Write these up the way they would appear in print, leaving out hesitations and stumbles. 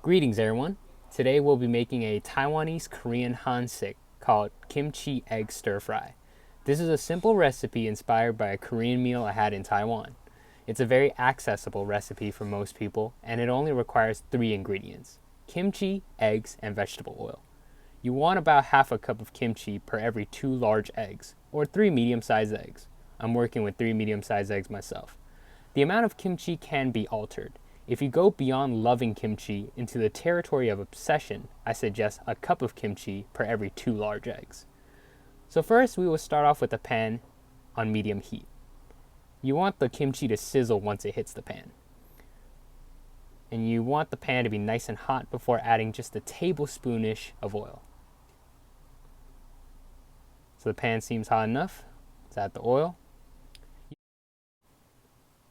Greetings everyone. Today we'll be making a Taiwanese Korean Hansik called Kimchi Egg Stir Fry. This is a simple recipe inspired by a Korean meal I had in Taiwan. It's a very accessible recipe for most people and it only requires 3 ingredients: kimchi, eggs, and vegetable oil. You want about half a cup of kimchi per every 2 large eggs, or 3 medium-sized eggs. I'm working with 3 medium-sized eggs myself. The amount of kimchi can be altered. If you go beyond loving kimchi into the territory of obsession, I suggest a cup of kimchi per every 2 large eggs. So first we will start off with a pan on medium heat. You want the kimchi to sizzle once it hits the pan. And you want the pan to be nice and hot before adding just a tablespoonish of oil. So the pan seems hot enough. Let's add the oil.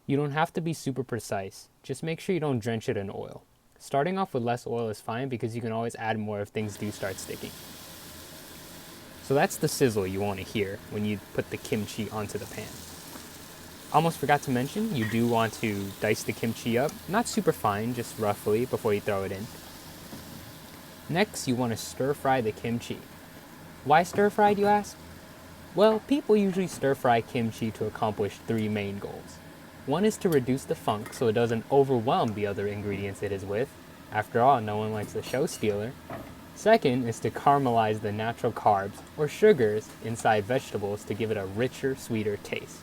You don't have to be super precise, just make sure you don't drench it in oil. Starting off with less oil is fine because you can always add more if things do start sticking. So that's the sizzle you want to hear when you put the kimchi onto the pan. Almost forgot to mention, you do want to dice the kimchi up, not super fine, just roughly before you throw it in. Next, you want to stir fry the kimchi. Why stir fried, you ask? Well, people usually stir fry kimchi to accomplish 3 main goals. One is to reduce the funk so it doesn't overwhelm the other ingredients it is with. After all, no one likes a show stealer. Second is to caramelize the natural carbs or sugars inside vegetables to give it a richer, sweeter taste.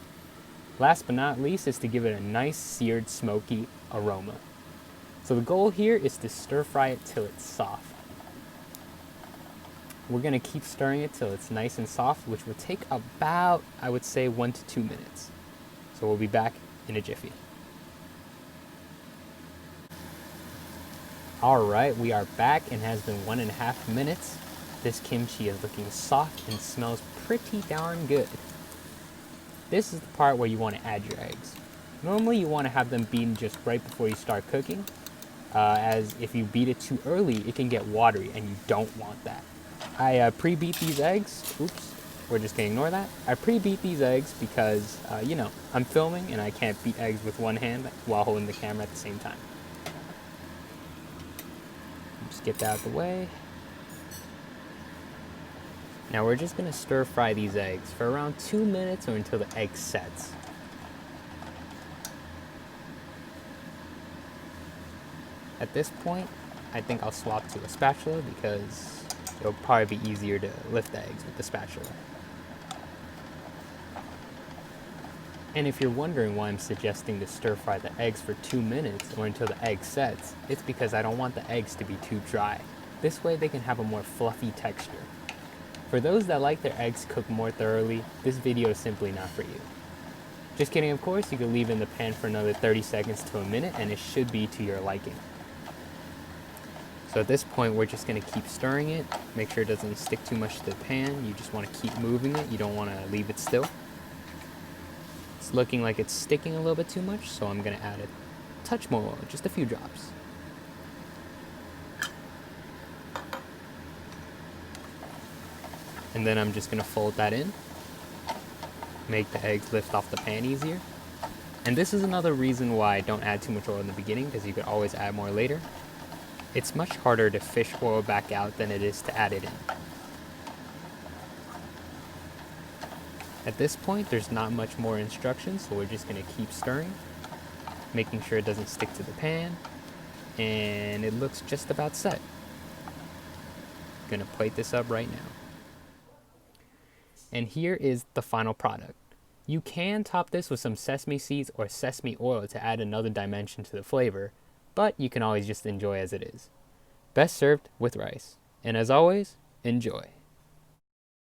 Last but not least is to give it a nice seared, smoky aroma. So the goal here is to stir fry it till it's soft. We're going to keep stirring it till it's nice and soft, which will take about, I would say, 1 to 2 minutes. So we'll be back in a jiffy. Alright, we are back and has been 1.5 minutes. This kimchi is looking soft and smells pretty darn good. This is the part where you want to add your eggs. Normally you want to have them beaten just right before you start cooking, as if you beat it too early it can get watery and you don't want that. I pre-beat these eggs. Oops. We're just going to ignore that. I pre-beat these eggs because, I'm filming and I can't beat eggs with one hand while holding the camera at the same time. Just get that out of the way. Now we're just going to stir fry these eggs for around 2 minutes or until the egg sets. At this point, I think I'll swap to a spatula because it'll probably be easier to lift the eggs with the spatula. And if you're wondering why I'm suggesting to stir fry the eggs for 2 minutes or until the egg sets, it's because I don't want the eggs to be too dry. This way they can have a more fluffy texture. For those that like their eggs cooked more thoroughly, this video is simply not for you. Just kidding, of course, you can leave in the pan for another 30 seconds to a minute and it should be to your liking. So at this point we're just going to keep stirring it, make sure it doesn't stick too much to the pan. You just want to keep moving it, you don't want to leave it still. It's looking like it's sticking a little bit too much, so I'm going to add a touch more oil, just a few drops. And then I'm just going to fold that in, make the eggs lift off the pan easier. And this is another reason why I don't add too much oil in the beginning, because you could always add more later. It's much harder to fish oil back out than it is to add it in. At this point, there's not much more instructions, so we're just going to keep stirring, making sure it doesn't stick to the pan, and it looks just about set. Going to plate this up right now. And here is the final product. You can top this with some sesame seeds or sesame oil to add another dimension to the flavor, but you can always just enjoy as it is. Best served with rice. And as always, enjoy.